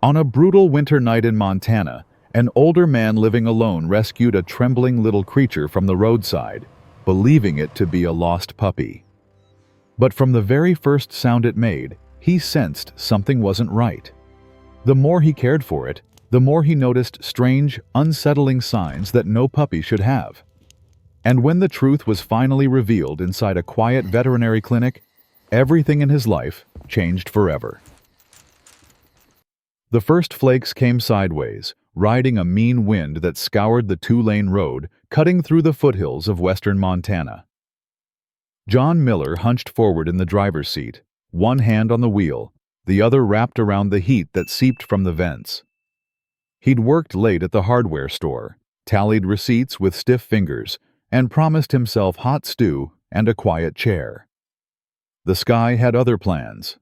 On a brutal winter night in Montana, an older man living alone rescued a trembling little creature from the roadside, believing it to be a lost puppy. But from the very first sound it made, he sensed something wasn't right. The more he cared for it, the more he noticed strange, unsettling signs that no puppy should have. And when the truth was finally revealed inside a quiet veterinary clinic, everything in his life changed forever. The first flakes came sideways, riding a mean wind that scoured the two-lane road, cutting through the foothills of western Montana. John Miller hunched forward in the driver's seat, one hand on the wheel, the other wrapped around the heat that seeped from the vents. He'd worked late at the hardware store, tallied receipts with stiff fingers, and promised himself hot stew and a quiet chair. The sky had other plans.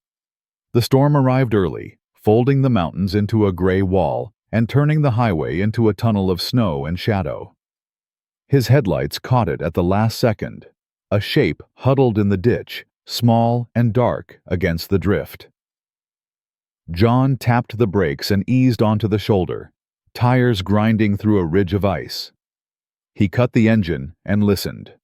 The storm arrived early, folding the mountains into a gray wall and turning the highway into a tunnel of snow and shadow. His headlights caught it at the last second, a shape huddled in the ditch, small and dark against the drift. John tapped the brakes and eased onto the shoulder, tires grinding through a ridge of ice. He cut the engine and listened.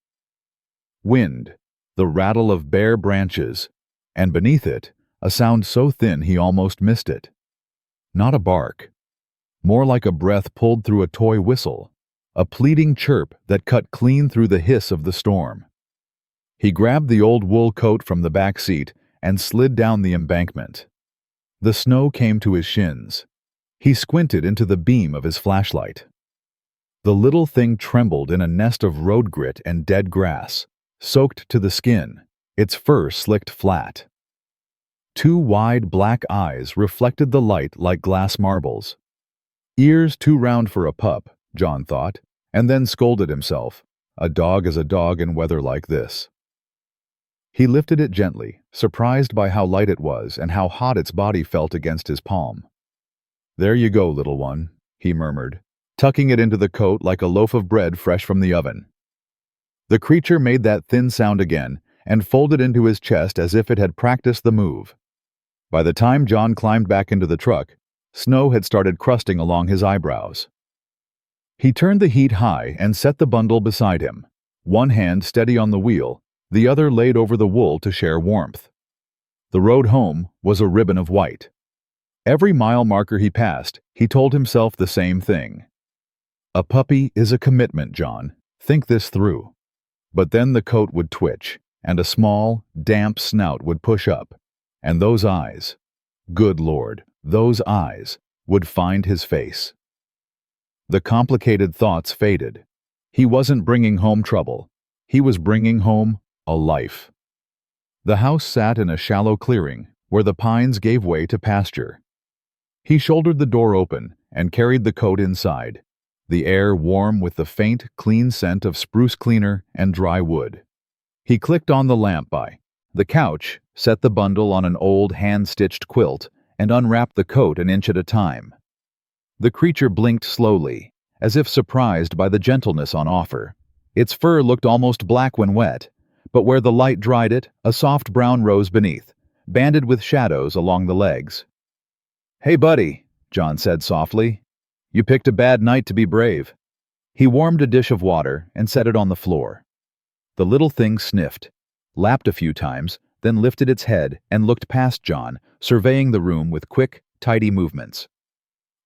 Wind, the rattle of bare branches, and beneath it, a sound so thin he almost missed it. Not a bark. More like a breath pulled through a toy whistle, a pleading chirp that cut clean through the hiss of the storm. He grabbed the old wool coat from the back seat and slid down the embankment. The snow came to his shins. He squinted into the beam of his flashlight. The little thing trembled in a nest of road grit and dead grass, soaked to the skin, its fur slicked flat. Two wide black eyes reflected the light like glass marbles. Ears too round for a pup, John thought, and then scolded himself. A dog is a dog in weather like this. He lifted it gently, surprised by how light it was and how hot its body felt against his palm. "There you go, little one," he murmured, tucking it into the coat like a loaf of bread fresh from the oven. The creature made that thin sound again and folded into his chest as if it had practiced the move. By the time John climbed back into the truck, snow had started crusting along his eyebrows. He turned the heat high and set the bundle beside him, one hand steady on the wheel, the other laid over the wool to share warmth. The road home was a ribbon of white. Every mile marker he passed, he told himself the same thing. A puppy is a commitment, John. Think this through. But then the coat would twitch, and a small, damp snout would push up, and those eyes, good Lord, those eyes, would find his face. The complicated thoughts faded. He wasn't bringing home trouble. He was bringing home a life. The house sat in a shallow clearing where the pines gave way to pasture. He shouldered the door open and carried the coat inside, the air warm with the faint, clean scent of spruce cleaner and dry wood. He clicked on the lamp by the couch, set the bundle on an old hand-stitched quilt, and unwrapped the coat an inch at a time. The creature blinked slowly, as if surprised by the gentleness on offer. Its fur looked almost black when wet, but where the light dried it, a soft brown rose beneath, banded with shadows along the legs. "Hey, buddy," John said softly. "You picked a bad night to be brave." He warmed a dish of water and set it on the floor. The little thing sniffed, lapped a few times, then lifted its head and looked past John, surveying the room with quick, tidy movements.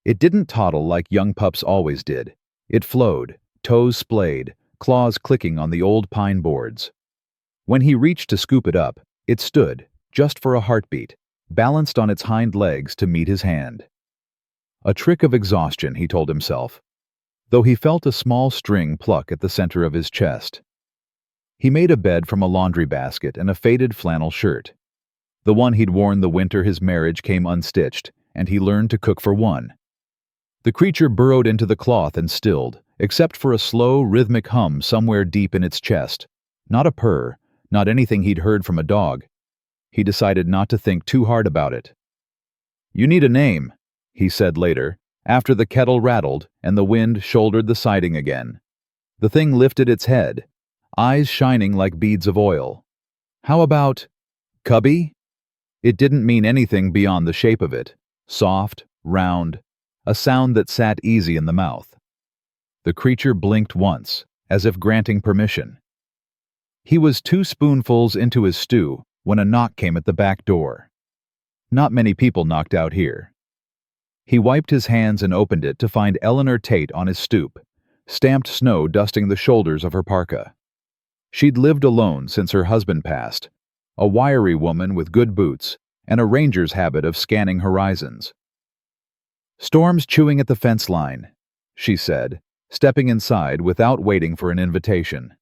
It didn't toddle like young pups always did. It flowed, toes splayed, claws clicking on the old pine boards. When he reached to scoop it up, it stood, just for a heartbeat, balanced on its hind legs to meet his hand. A trick of exhaustion, he told himself, though he felt a small string pluck at the center of his chest. He made a bed from a laundry basket and a faded flannel shirt. The one he'd worn the winter his marriage came unstitched, and he learned to cook for one. The creature burrowed into the cloth and stilled, except for a slow, rhythmic hum somewhere deep in its chest. Not a purr, not anything he'd heard from a dog. He decided not to think too hard about it. "You need a name," he said later, after the kettle rattled and the wind shouldered the siding again. The thing lifted its head, eyes shining like beads of oil. "How about Cubby?" It didn't mean anything beyond the shape of it. Soft, round, a sound that sat easy in the mouth. The creature blinked once, as if granting permission. He was 2 spoonfuls into his stew when a knock came at the back door. Not many people knocked out here. He wiped his hands and opened it to find Eleanor Tate on his stoop, stamped snow dusting the shoulders of her parka. She'd lived alone since her husband passed, a wiry woman with good boots and a ranger's habit of scanning horizons. "Storm's chewing at the fence line," she said, stepping inside without waiting for an invitation.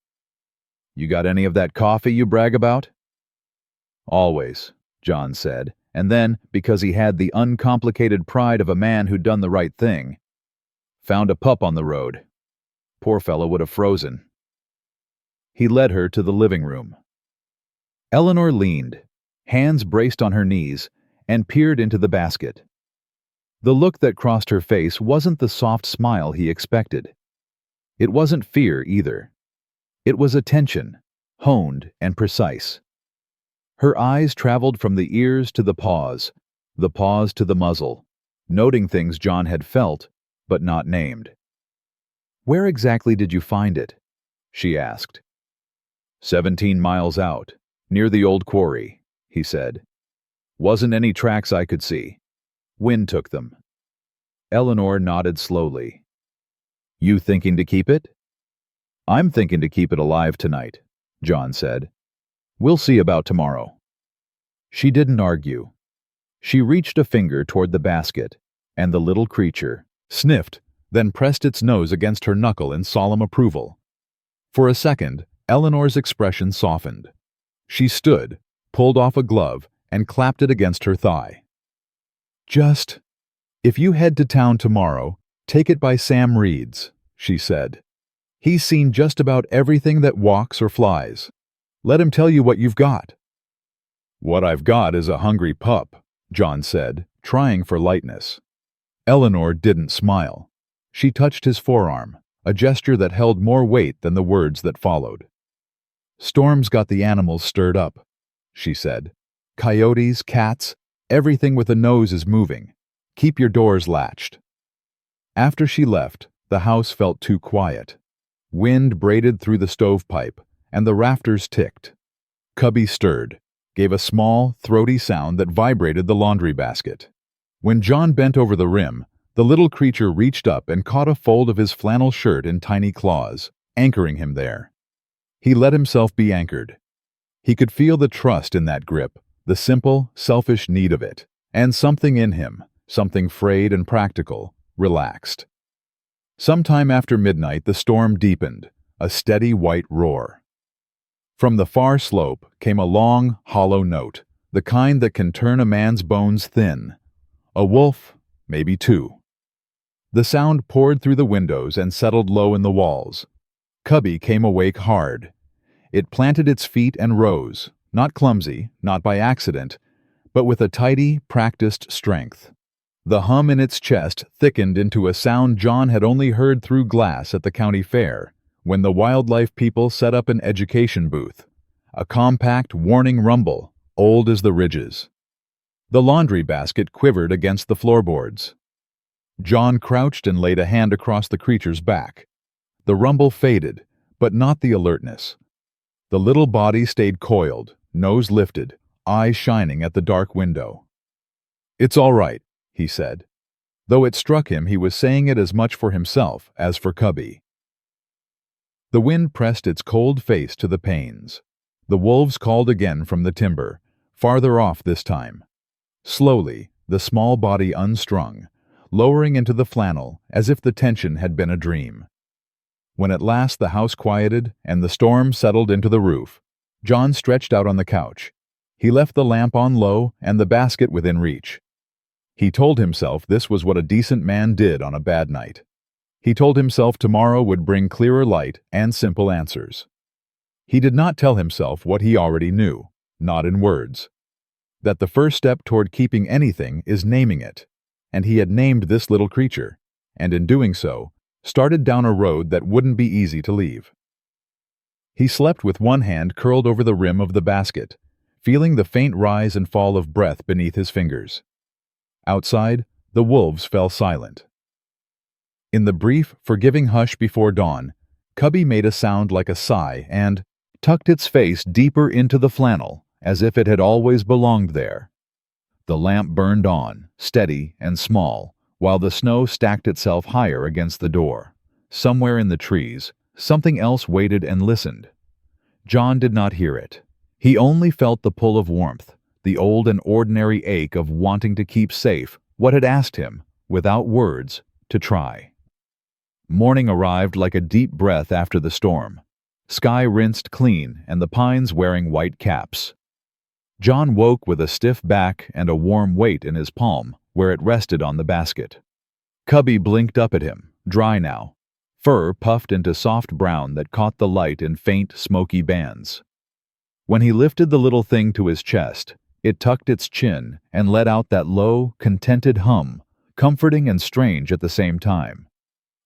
"You got any of that coffee you brag about?" "Always," John said, and then, because he had the uncomplicated pride of a man who'd done the right thing, "Found a pup on the road. Poor fellow would have frozen." He led her to the living room. Eleanor leaned, hands braced on her knees, and peered into the basket. The look that crossed her face wasn't the soft smile he expected. It wasn't fear either. It was attention, honed and precise. Her eyes traveled from the ears to the paws to the muzzle, noting things John had felt, but not named. "Where exactly did you find it?" she asked. 17 miles out, near the old quarry," he said. "Wasn't any tracks I could see. Wind took them." Eleanor nodded slowly. "You thinking to keep it?" "I'm thinking to keep it alive tonight," John said. "We'll see about tomorrow." She didn't argue. She reached a finger toward the basket, and the little creature sniffed, then pressed its nose against her knuckle in solemn approval. For a second, Eleanor's expression softened. She stood, pulled off a glove, and clapped it against her thigh. If you head to town tomorrow, take it by Sam Reed's," she said. "He's seen just about everything that walks or flies. Let him tell you what you've got." "What I've got is a hungry pup," John said, trying for lightness. Eleanor didn't smile. She touched his forearm, a gesture that held more weight than the words that followed. "Storm's got the animals stirred up," she said. "Coyotes, cats, everything with a nose is moving. Keep your doors latched." After she left, the house felt too quiet. Wind braided through the stovepipe, and the rafters ticked. Cubby stirred, gave a small, throaty sound that vibrated the laundry basket. When John bent over the rim, the little creature reached up and caught a fold of his flannel shirt in tiny claws, anchoring him there. He let himself be anchored. He could feel the trust in that grip, the simple, selfish need of it, and something in him, something frayed and practical, relaxed. Sometime after midnight the storm deepened, a steady white roar. From the far slope came a long, hollow note, the kind that can turn a man's bones thin. A wolf, maybe 2. The sound poured through the windows and settled low in the walls. Cubby came awake hard. It planted its feet and rose, not clumsy, not by accident, but with a tidy, practiced strength. The hum in its chest thickened into a sound John had only heard through glass at the county fair, when the wildlife people set up an education booth. A compact, warning rumble, old as the ridges. The laundry basket quivered against the floorboards. John crouched and laid a hand across the creature's back. The rumble faded, but not the alertness. The little body stayed coiled, nose lifted, eyes shining at the dark window. "It's all right," he said. Though it struck him he was saying it as much for himself as for Cubby. The wind pressed its cold face to the panes. The wolves called again from the timber, farther off this time. Slowly, the small body unstrung, lowering into the flannel as if the tension had been a dream. When at last the house quieted and the storm settled into the roof, John stretched out on the couch. He left the lamp on low and the basket within reach. He told himself this was what a decent man did on a bad night. He told himself tomorrow would bring clearer light and simple answers. He did not tell himself what he already knew, not in words. That the first step toward keeping anything is naming it, and he had named this little creature, and in doing so, started down a road that wouldn't be easy to leave. He slept with one hand curled over the rim of the basket, feeling the faint rise and fall of breath beneath his fingers. Outside, The wolves fell silent. In the brief, forgiving hush before dawn, Cubby made a sound like a sigh and tucked its face deeper into the flannel, as if it had always belonged there. The lamp burned on, steady and small, while the snow stacked itself higher against the door. Somewhere in the trees, something else waited and listened. John did not hear it. He only felt the pull of warmth, the old and ordinary ache of wanting to keep safe what had asked him, without words, to try. Morning arrived like a deep breath after the storm. Sky rinsed clean and the pines wearing white caps. John woke with a stiff back and a warm weight in his palm, where it rested on the basket. Cubby blinked up at him, dry now, fur puffed into soft brown that caught the light in faint, smoky bands. When he lifted the little thing to his chest, it tucked its chin and let out that low, contented hum, comforting and strange at the same time.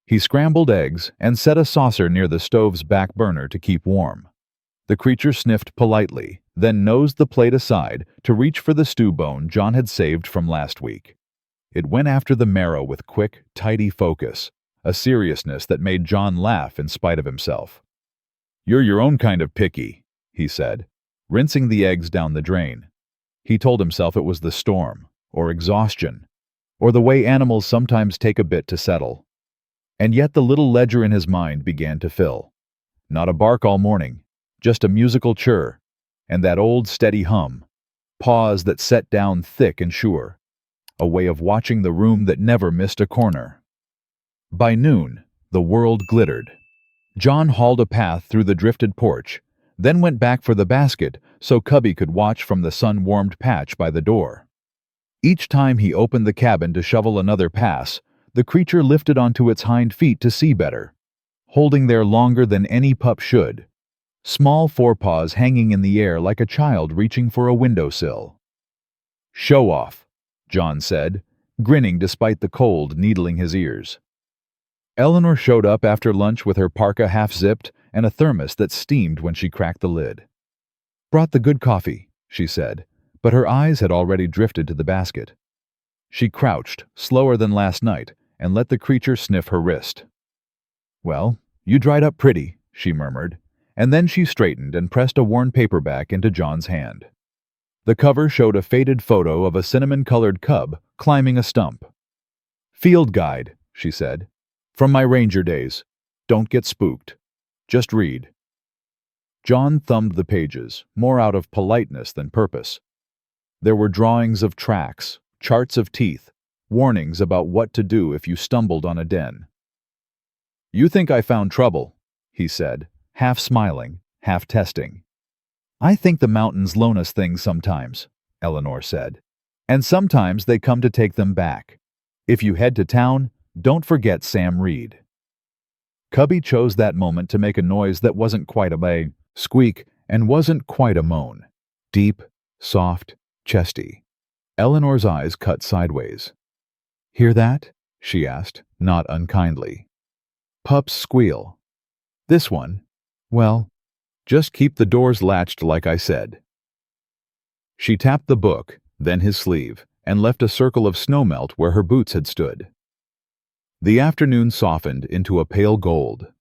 He scrambled eggs and set a saucer near the stove's back burner to keep warm. The creature sniffed politely, then nosed the plate aside to reach for the stew bone John had saved from last week. It went after the marrow with quick, tidy focus, a seriousness that made John laugh in spite of himself. "You're your own kind of picky," he said, rinsing the eggs down the drain. He told himself it was the storm, or exhaustion, or the way animals sometimes take a bit to settle. And yet the little ledger in his mind began to fill. Not a bark all morning, just a musical chirr, and that old steady hum, paws that set down thick and sure, a way of watching the room that never missed a corner. By noon, the world glittered. John hauled a path through the drifted porch, then went back for the basket so Cubby could watch from the sun-warmed patch by the door. Each time he opened the cabin to shovel another pass, the creature lifted onto its hind feet to see better, holding there longer than any pup should, small forepaws hanging in the air like a child reaching for a windowsill. "Show off," John said, grinning despite the cold needling his ears. Eleanor showed up after lunch with her parka half-zipped and a thermos that steamed when she cracked the lid. "Brought the good coffee," she said, but her eyes had already drifted to the basket. She crouched, slower than last night, and let the creature sniff her wrist. "Well, you dried up pretty," she murmured, and then she straightened and pressed a worn paperback into John's hand. The cover showed a faded photo of a cinnamon-colored cub climbing a stump. "Field guide," she said. "From my ranger days. Don't get spooked. Just read." John thumbed the pages, more out of politeness than purpose. There were drawings of tracks, charts of teeth, warnings about what to do if you stumbled on a den. "You think I found trouble," he said, half smiling, half testing. "I think the mountains loan us things sometimes," Eleanor said, "and sometimes they come to take them back. If you head to town, don't forget Sam Reed." Cubby chose that moment to make a noise that wasn't quite a squeak and wasn't quite a moan. Deep, soft, chesty. Eleanor's eyes cut sideways. "Hear that?" she asked, not unkindly. "Pups squeal. This one, well, just keep the doors latched like I said." She tapped the book, then his sleeve, and left a circle of snowmelt where her boots had stood. The afternoon softened into a pale gold.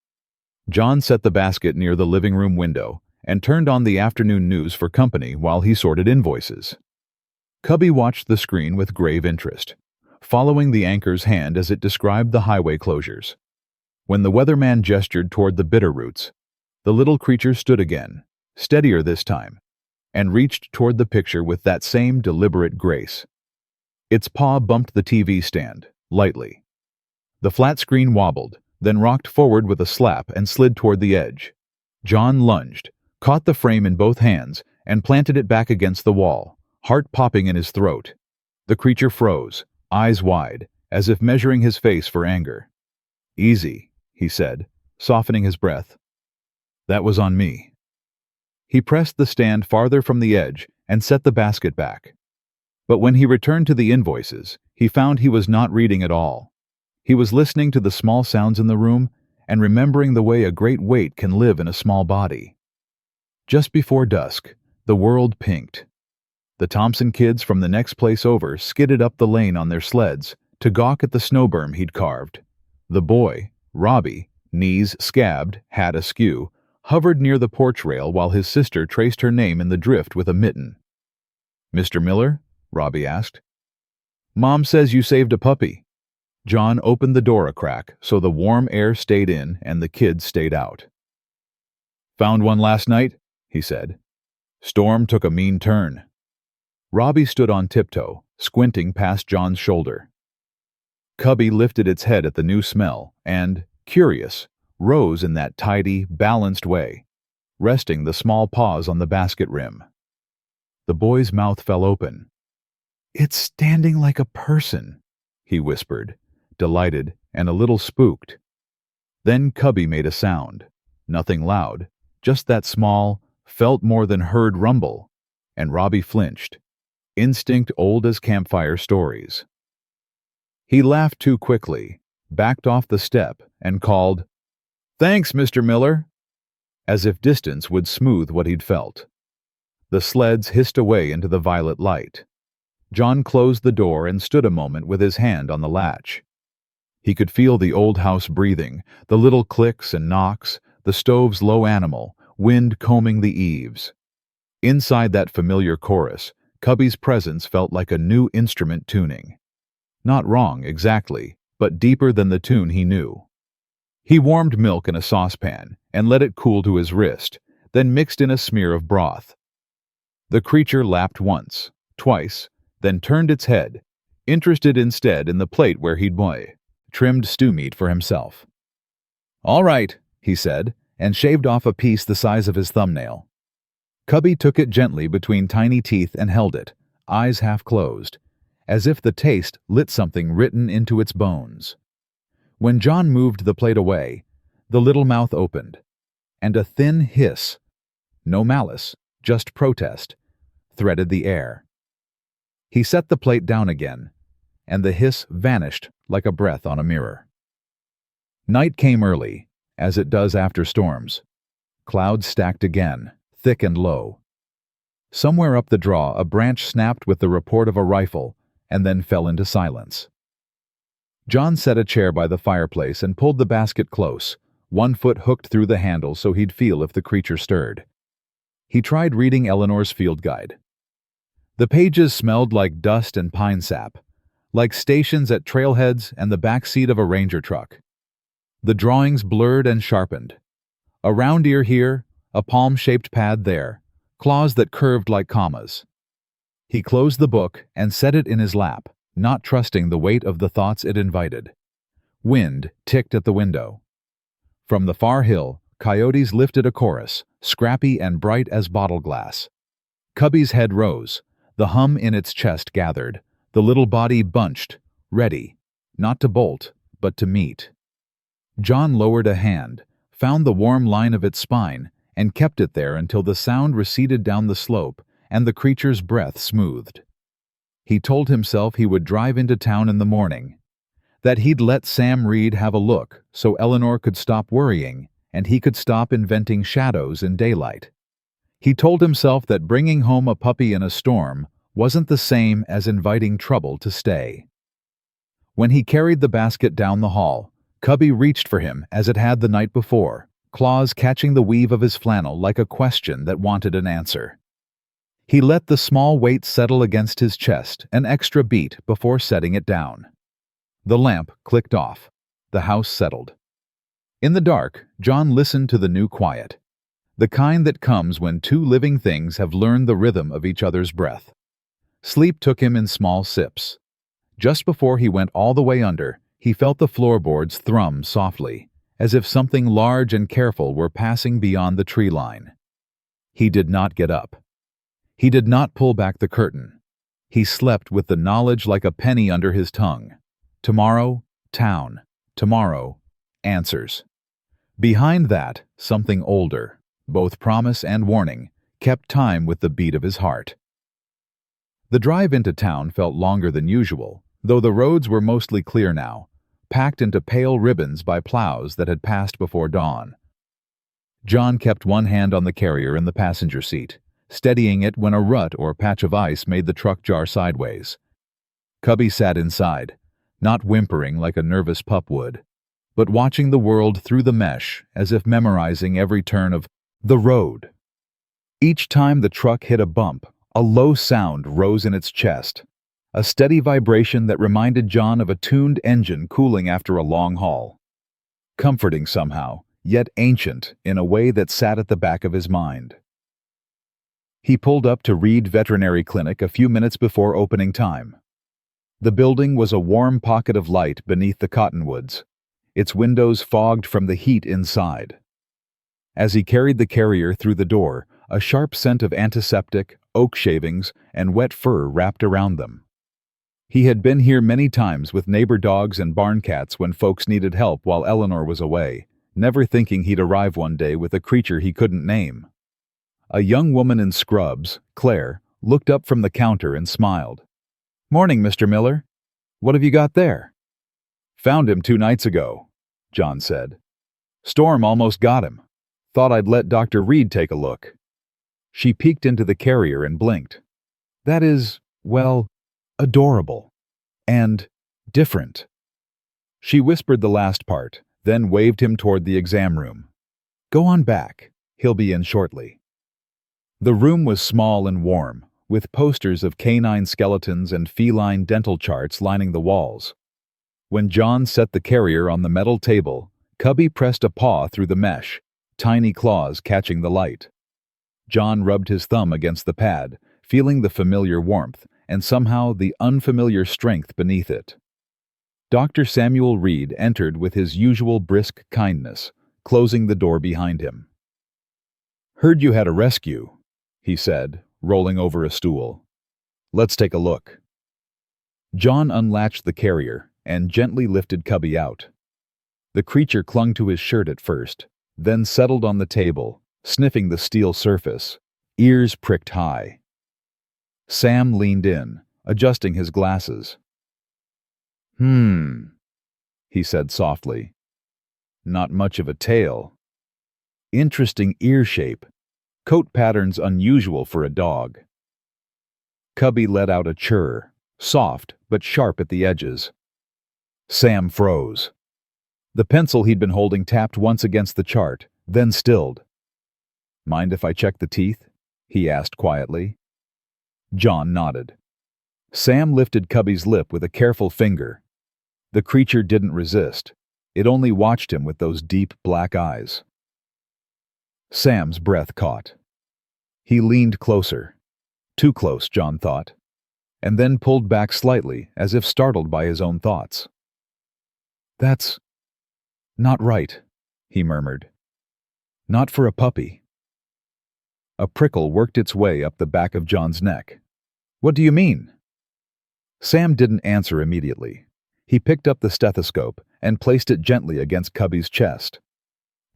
John set the basket near the living room window and turned on the afternoon news for company while he sorted invoices. Cubby watched the screen with grave interest, following the anchor's hand as it described the highway closures. When the weatherman gestured toward the bitterroots, the little creature stood again, steadier this time, and reached toward the picture with that same deliberate grace. Its paw bumped the TV stand, lightly. The flat screen wobbled, then rocked forward with a slap and slid toward the edge. John lunged, caught the frame in both hands, and planted it back against the wall, heart popping in his throat. The creature froze, eyes wide, as if measuring his face for anger. "Easy," he said, softening his breath. "That was on me." He pressed the stand farther from the edge and set the basket back. But when he returned to the invoices, he found he was not reading at all. He was listening to the small sounds in the room and remembering the way a great weight can live in a small body. Just before dusk, the world pinked. The Thompson kids from the next place over skidded up the lane on their sleds, to gawk at the snow berm he'd carved. The boy, Robbie, knees scabbed, hat askew, hovered near the porch rail while his sister traced her name in the drift with a mitten. "Mr. Miller?" Robbie asked. "Mom says you saved a puppy." John opened the door a crack so the warm air stayed in and the kids stayed out. "Found one last night?" he said. "Storm took a mean turn." Robbie stood on tiptoe, squinting past John's shoulder. Cubby lifted its head at the new smell and, curious, rose in that tidy, balanced way, resting the small paws on the basket rim. The boy's mouth fell open. "It's standing like a person," he whispered, delighted and a little spooked. Then Cubby made a sound, nothing loud, just that small, felt more than heard rumble, and Robbie flinched, instinct old as campfire stories. He laughed too quickly, backed off the step, and called, "Thanks, Mr. Miller," as if distance would smooth what he'd felt. The sleds hissed away into the violet light. John closed the door and stood a moment with his hand on the latch. He could feel the old house breathing, the little clicks and knocks, the stove's low animal, wind combing the eaves. Inside that familiar chorus, Cubby's presence felt like a new instrument tuning. Not wrong, exactly, but deeper than the tune he knew. He warmed milk in a saucepan and let it cool to his wrist, then mixed in a smear of broth. The creature lapped once, twice, then turned its head, interested instead in the plate where he'd trimmed stew meat for himself. "All right," he said, and shaved off a piece the size of his thumbnail. Cubby took it gently between tiny teeth and held it, eyes half closed, as if the taste lit something written into its bones. When John moved the plate away, the little mouth opened, and a thin hiss, no malice, just protest, threaded the air. He set the plate down again, and the hiss vanished like a breath on a mirror. Night came early, as it does after storms. Clouds stacked again, thick and low. Somewhere up the draw, a branch snapped with the report of a rifle, and then fell into silence. John set a chair by the fireplace and pulled the basket close, one foot hooked through the handle so he'd feel if the creature stirred. He tried reading Eleanor's field guide. The pages smelled like dust and pine sap, like stations at trailheads and the back seat of a ranger truck. The drawings blurred and sharpened. A round ear here, a palm-shaped pad there, claws that curved like commas. He closed the book and set it in his lap, not trusting the weight of the thoughts it invited. Wind ticked at the window. From the far hill, coyotes lifted a chorus, scrappy and bright as bottle glass. Cubby's head rose, the hum in its chest gathered, the little body bunched, ready, not to bolt, but to meet. John lowered a hand, found the warm line of its spine, and kept it there until the sound receded down the slope and the creature's breath smoothed. He told himself he would drive into town in the morning, that he'd let Sam Reed have a look so Eleanor could stop worrying and he could stop inventing shadows in daylight. He told himself that bringing home a puppy in a storm wasn't the same as inviting trouble to stay. When he carried the basket down the hall, Cubby reached for him as it had the night before, claws catching the weave of his flannel like a question that wanted an answer. He let the small weight settle against his chest an extra beat before setting it down. The lamp clicked off. The house settled. In the dark, John listened to the new quiet, the kind that comes when two living things have learned the rhythm of each other's breath. Sleep took him in small sips. Just before he went all the way under, he felt the floorboards thrum softly, as if something large and careful were passing beyond the tree line. He did not get up. He did not pull back the curtain. He slept with the knowledge like a penny under his tongue. Tomorrow, town. Tomorrow, answers. Behind that, something older, both promise and warning, kept time with the beat of his heart. The drive into town felt longer than usual, though the roads were mostly clear now, packed into pale ribbons by plows that had passed before dawn. John kept one hand on the carrier in the passenger seat, steadying it when a rut or patch of ice made the truck jar sideways. Cubby sat inside, not whimpering like a nervous pup would, but watching the world through the mesh as if memorizing every turn of the road. Each time the truck hit a bump, a low sound rose in its chest, a steady vibration that reminded John of a tuned engine cooling after a long haul. Comforting somehow, yet ancient in a way that sat at the back of his mind. He pulled up to Reed Veterinary Clinic a few minutes before opening time. The building was a warm pocket of light beneath the cottonwoods, its windows fogged from the heat inside. As he carried the carrier through the door, a sharp scent of antiseptic, oak shavings, and wet fur wrapped around them. He had been here many times with neighbor dogs and barn cats when folks needed help while Eleanor was away, never thinking he'd arrive one day with a creature he couldn't name. A young woman in scrubs, Claire, looked up from the counter and smiled. "Morning, Mr. Miller. What have you got there?" "Found him 2 nights ago," John said. "Storm almost got him. Thought I'd let Dr. Reed take a look." She peeked into the carrier and blinked. "That is, well, adorable. And different." She whispered the last part, then waved him toward the exam room. "Go on back. He'll be in shortly." The room was small and warm, with posters of canine skeletons and feline dental charts lining the walls. When John set the carrier on the metal table, Cubby pressed a paw through the mesh, tiny claws catching the light. John rubbed his thumb against the pad, feeling the familiar warmth and somehow the unfamiliar strength beneath it. Dr. Samuel Reed entered with his usual brisk kindness, closing the door behind him. "Heard you had a rescue," he said, rolling over a stool. "Let's take a look." John unlatched the carrier and gently lifted Cubby out. The creature clung to his shirt at first, then settled on the table, sniffing the steel surface, ears pricked high. Sam leaned in, adjusting his glasses. He said softly. "Not much of a tail. Interesting ear shape. Coat patterns unusual for a dog." Cubby let out a churr, soft but sharp at the edges. Sam froze. The pencil he'd been holding tapped once against the chart, then stilled. "Mind if I check the teeth?" he asked quietly. John nodded. Sam lifted Cubby's lip with a careful finger. The creature didn't resist. It only watched him with those deep black eyes. Sam's breath caught. He leaned closer. Too close, John thought, and then pulled back slightly as if startled by his own thoughts. "That's not right," he murmured. "Not for a puppy." A prickle worked its way up the back of John's neck. "What do you mean?" Sam didn't answer immediately. He picked up the stethoscope and placed it gently against Cubby's chest.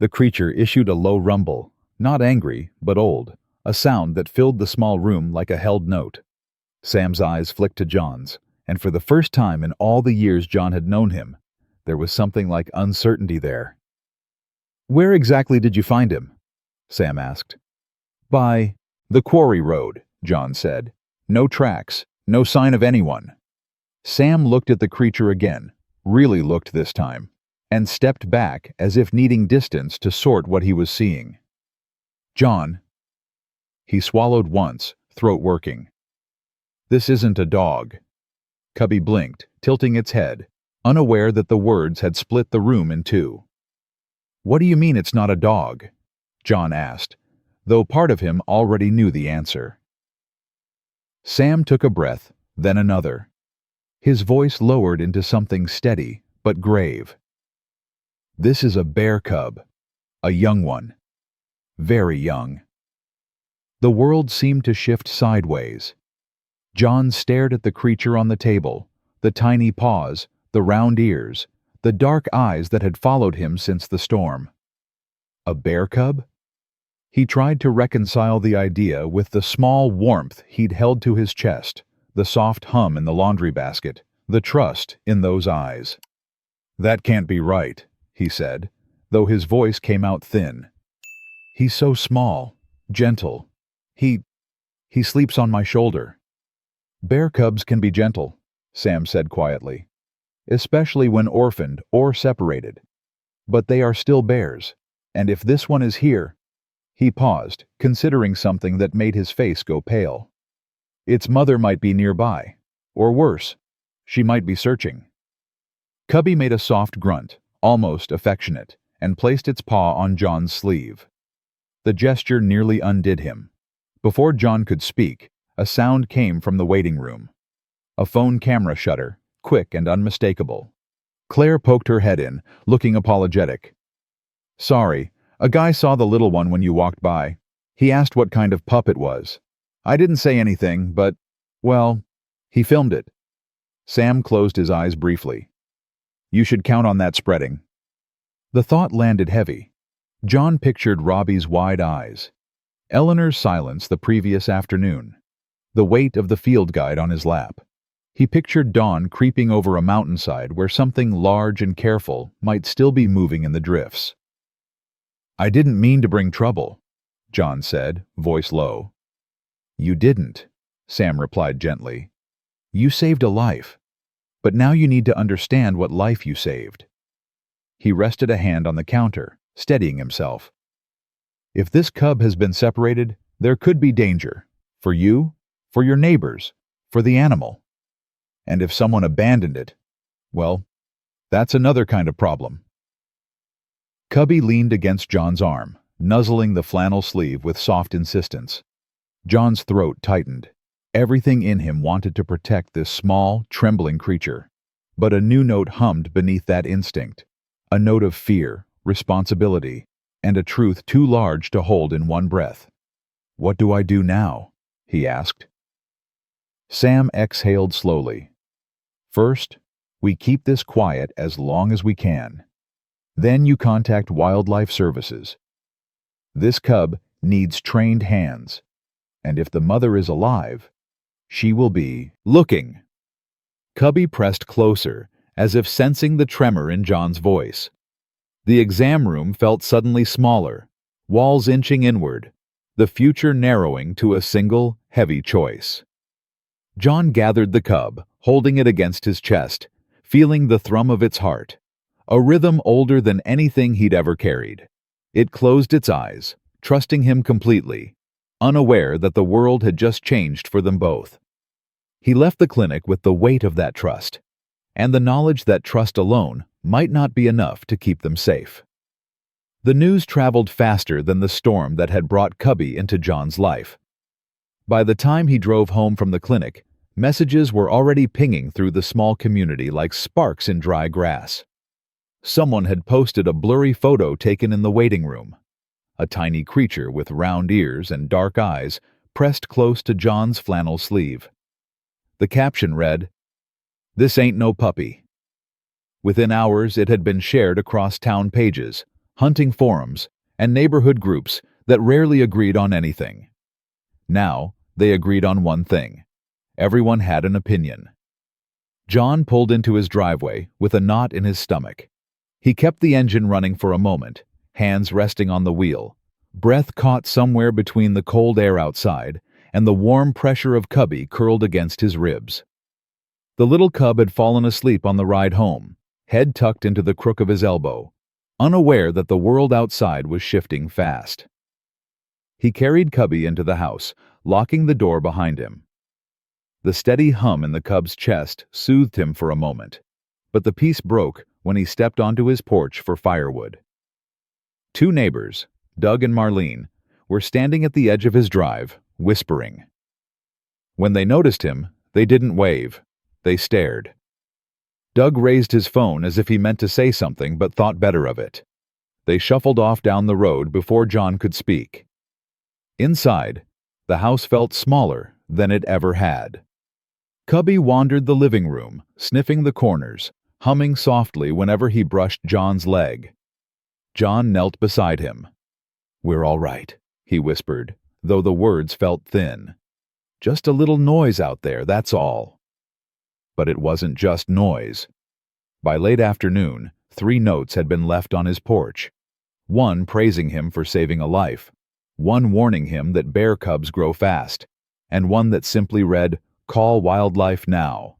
The creature issued a low rumble, not angry, but old, a sound that filled the small room like a held note. Sam's eyes flicked to John's, and for the first time in all the years John had known him, there was something like uncertainty there. "Where exactly did you find him?" Sam asked. "By the quarry road," John said. "No tracks, no sign of anyone." Sam looked at the creature again, really looked this time, and stepped back as if needing distance to sort what he was seeing. "John." He swallowed once, throat working. "This isn't a dog." Cubby blinked, tilting its head, unaware that the words had split the room in two. "What do you mean it's not a dog?" John asked, though part of him already knew the answer. Sam took a breath, then another. His voice lowered into something steady, but grave. "This is a bear cub. A young one. Very young." The world seemed to shift sideways. John stared at the creature on the table, the tiny paws, the round ears, the dark eyes that had followed him since the storm. A bear cub? He tried to reconcile the idea with the small warmth he'd held to his chest, the soft hum in the laundry basket, the trust in those eyes. "That can't be right," he said, though his voice came out thin. "He's so small, gentle. He sleeps on my shoulder." "Bear cubs can be gentle," Sam said quietly. especially when orphaned or separated. But they are still bears, and if this one is here—" He paused, considering something that made his face go pale. Its mother might be nearby, or worse, she might be searching. Cubby made a soft grunt, almost affectionate, and placed its paw on John's sleeve. The gesture nearly undid him. Before John could speak, a sound came from the waiting room. A phone camera shutter, quick and unmistakable. Claire poked her head in, looking apologetic. "Sorry, a guy saw the little one when you walked by. He asked what kind of pup it was. I didn't say anything, but, well, he filmed it." Sam closed his eyes briefly. "You should count on that spreading." The thought landed heavy. John pictured Robbie's wide eyes, Eleanor's silence the previous afternoon, the weight of the field guide on his lap. He pictured Dawn creeping over a mountainside where something large and careful might still be moving in the drifts. "I didn't mean to bring trouble," John said, voice low. "You didn't," Sam replied gently. "You saved a life, but now you need to understand what life you saved." He rested a hand on the counter, steadying himself. "If this cub has been separated, there could be danger. For you, for your neighbors, for the animal. And if someone abandoned it, well, that's another kind of problem." Cubby leaned against John's arm, nuzzling the flannel sleeve with soft insistence. John's throat tightened. Everything in him wanted to protect this small, trembling creature. But a new note hummed beneath that instinct. A note of fear, responsibility, and a truth too large to hold in one breath. "What do I do now?" he asked. Sam exhaled slowly. "First, we keep this quiet as long as we can. Then you contact Wildlife Services. This cub needs trained hands, and if the mother is alive, she will be looking." Cubby pressed closer, as if sensing the tremor in John's voice. The exam room felt suddenly smaller, walls inching inward, the future narrowing to a single, heavy choice. John gathered the cub, holding it against his chest, feeling the thrum of its heart, a rhythm older than anything he'd ever carried. It closed its eyes, trusting him completely, unaware that the world had just changed for them both. He left the clinic with the weight of that trust, and the knowledge that trust alone might not be enough to keep them safe. The news traveled faster than the storm that had brought Cubby into John's life. By the time he drove home from the clinic, messages were already pinging through the small community like sparks in dry grass. Someone had posted a blurry photo taken in the waiting room. A tiny creature with round ears and dark eyes pressed close to John's flannel sleeve. The caption read, "This ain't no puppy." Within hours, it had been shared across town pages, hunting forums, and neighborhood groups that rarely agreed on anything. Now, they agreed on one thing. Everyone had an opinion. John pulled into his driveway with a knot in his stomach. He kept the engine running for a moment, hands resting on the wheel, breath caught somewhere between the cold air outside and the warm pressure of Cubby curled against his ribs. The little cub had fallen asleep on the ride home, head tucked into the crook of his elbow, unaware that the world outside was shifting fast. He carried Cubby into the house, locking the door behind him. The steady hum in the cub's chest soothed him for a moment, but the peace broke when he stepped onto his porch for firewood. Two neighbors, Doug and Marlene, were standing at the edge of his drive, whispering. When they noticed him, they didn't wave, they stared. Doug raised his phone as if he meant to say something but thought better of it. They shuffled off down the road before John could speak. Inside, the house felt smaller than it ever had. Cubby wandered the living room, sniffing the corners, humming softly whenever he brushed John's leg. John knelt beside him. "We're all right," he whispered, though the words felt thin. "Just a little noise out there, that's all." But it wasn't just noise. By late afternoon, 3 notes had been left on his porch. One praising him for saving a life, one warning him that bear cubs grow fast, and one that simply read, "Call wildlife now."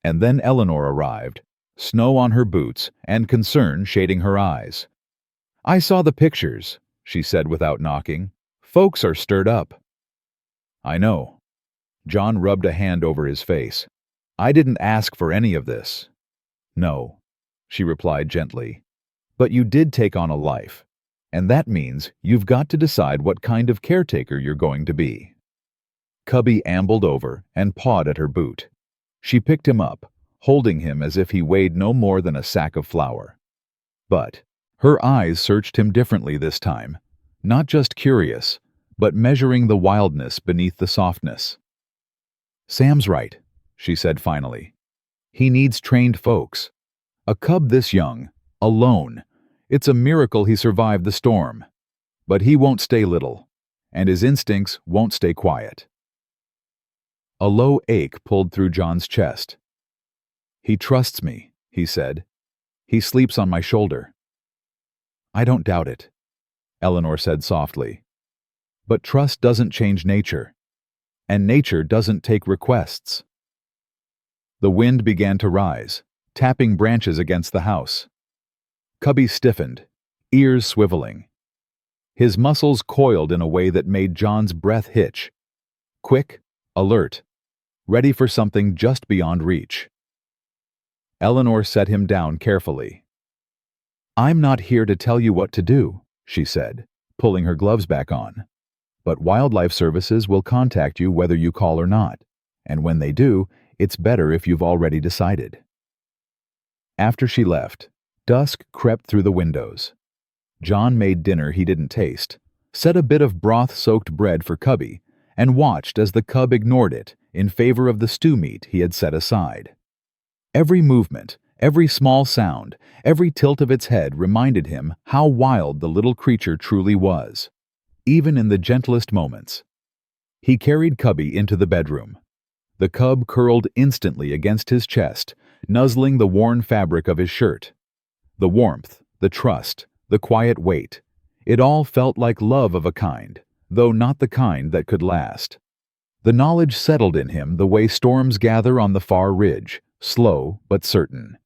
And then Eleanor arrived, snow on her boots and concern shading her eyes. "I saw the pictures," she said without knocking. "Folks are stirred up." "I know." John rubbed a hand over his face. "I didn't ask for any of this." "No," she replied gently. "But you did take on a life, and that means you've got to decide what kind of caretaker you're going to be." Cubby ambled over and pawed at her boot. She picked him up, holding him as if he weighed no more than a sack of flour. But her eyes searched him differently this time, not just curious, but measuring the wildness beneath the softness. "Sam's right," she said finally. "He needs trained folks. A cub this young, alone. It's a miracle he survived the storm. But he won't stay little, and his instincts won't stay quiet." A low ache pulled through John's chest. "He trusts me," he said. "He sleeps on my shoulder." "I don't doubt it," Eleanor said softly. "But trust doesn't change nature, and nature doesn't take requests." The wind began to rise, tapping branches against the house. Cubby stiffened, ears swiveling. His muscles coiled in a way that made John's breath hitch. Quick, alert, ready for something just beyond reach. Eleanor set him down carefully. "I'm not here to tell you what to do," she said, pulling her gloves back on. "But Wildlife Services will contact you whether you call or not, and when they do, it's better if you've already decided." After she left, dusk crept through the windows. John made dinner he didn't taste, set a bit of broth-soaked bread for Cubby, and watched as the cub ignored it in favor of the stew meat he had set aside. Every movement, every small sound, every tilt of its head reminded him how wild the little creature truly was, even in the gentlest moments. He carried Cubby into the bedroom. The cub curled instantly against his chest, nuzzling the worn fabric of his shirt. The warmth, the trust, the quiet weight, it all felt like love of a kind, though not the kind that could last. The knowledge settled in him the way storms gather on the far ridge, slow but certain.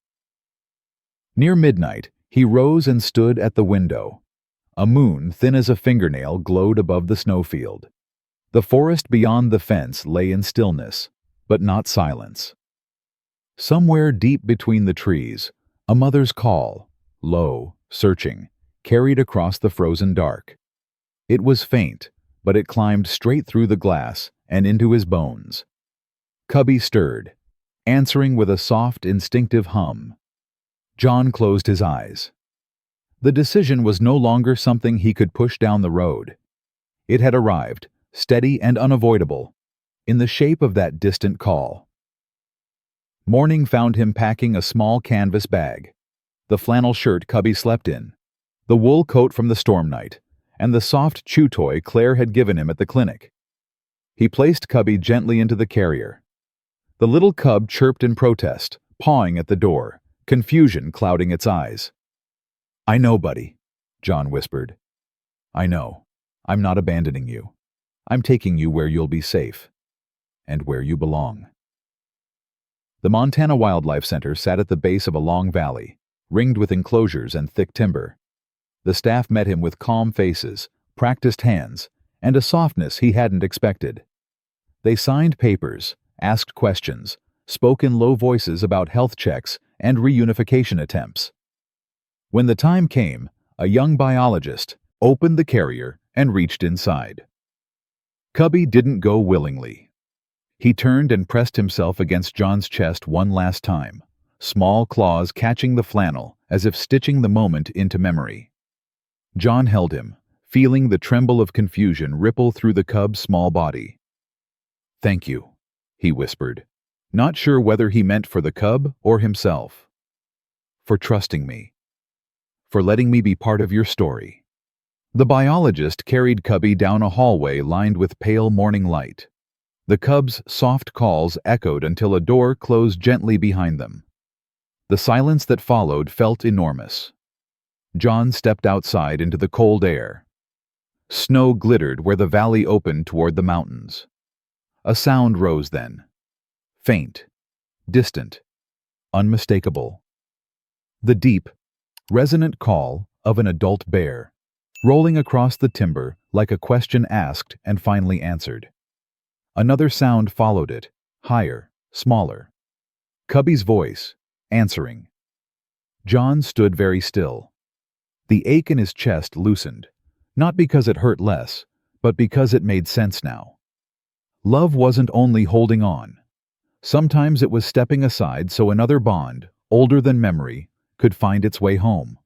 Near midnight, he rose and stood at the window. A moon thin as a fingernail glowed above the snowfield. The forest beyond the fence lay in stillness, but not silence. Somewhere deep between the trees, a mother's call, low, searching, carried across the frozen dark. It was faint, but it climbed straight through the glass and into his bones. Cubby stirred, answering with a soft, instinctive hum. John closed his eyes. The decision was no longer something he could push down the road. It had arrived, steady and unavoidable, in the shape of that distant call. Morning found him packing a small canvas bag, the flannel shirt Cubby slept in, the wool coat from the storm night, and the soft chew toy Claire had given him at the clinic. He placed Cubby gently into the carrier. The little cub chirped in protest, pawing at the door, confusion clouding its eyes. "I know, buddy," John whispered. "I know. I'm not abandoning you. I'm taking you where you'll be safe, and where you belong." The Montana Wildlife Center sat at the base of a long valley, ringed with enclosures and thick timber. The staff met him with calm faces, practiced hands, and a softness he hadn't expected. They signed papers, asked questions, spoke in low voices about health checks and reunification attempts. When the time came, a young biologist opened the carrier and reached inside. Cubby didn't go willingly. He turned and pressed himself against John's chest one last time, small claws catching the flannel as if stitching the moment into memory. John held him, feeling the tremble of confusion ripple through the cub's small body. "Thank you," he whispered, not sure whether he meant for the cub or himself. "For trusting me. For letting me be part of your story." The biologist carried Cubby down a hallway lined with pale morning light. The cub's soft calls echoed until a door closed gently behind them. The silence that followed felt enormous. John stepped outside into the cold air. Snow glittered where the valley opened toward the mountains. A sound rose then. Faint, distant, unmistakable. The deep, resonant call of an adult bear, rolling across the timber like a question asked and finally answered. Another sound followed it, higher, smaller. Cubby's voice, answering. John stood very still. The ache in his chest loosened, not because it hurt less, but because it made sense now. Love wasn't only holding on. Sometimes it was stepping aside so another bond, older than memory, could find its way home.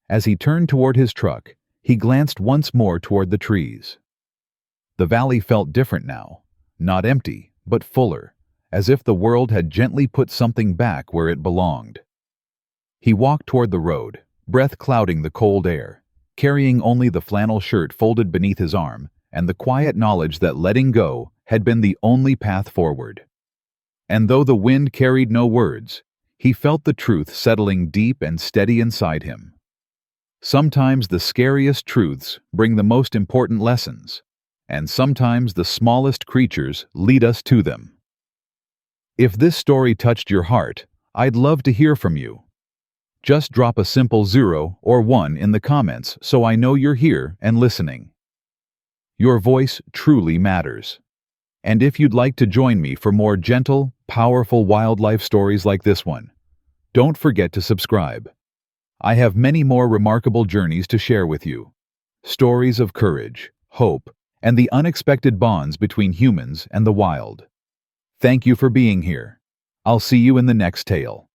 As he turned toward his truck, he glanced once more toward the trees. The valley felt different now, not empty, but fuller, as if the world had gently put something back where it belonged. He walked toward the road, breath clouding the cold air, carrying only the flannel shirt folded beneath his arm and the quiet knowledge that letting go had been the only path forward. And though the wind carried no words, he felt the truth settling deep and steady inside him. Sometimes the scariest truths bring the most important lessons, and sometimes the smallest creatures lead us to them. If this story touched your heart, I'd love to hear from you. Just drop a simple 0 or 1 in the comments so I know you're here and listening. Your voice truly matters. And if you'd like to join me for more gentle, powerful wildlife stories like this one, don't forget to subscribe. I have many more remarkable journeys to share with you. Stories of courage, hope, and the unexpected bonds between humans and the wild. Thank you for being here. I'll see you in the next tale.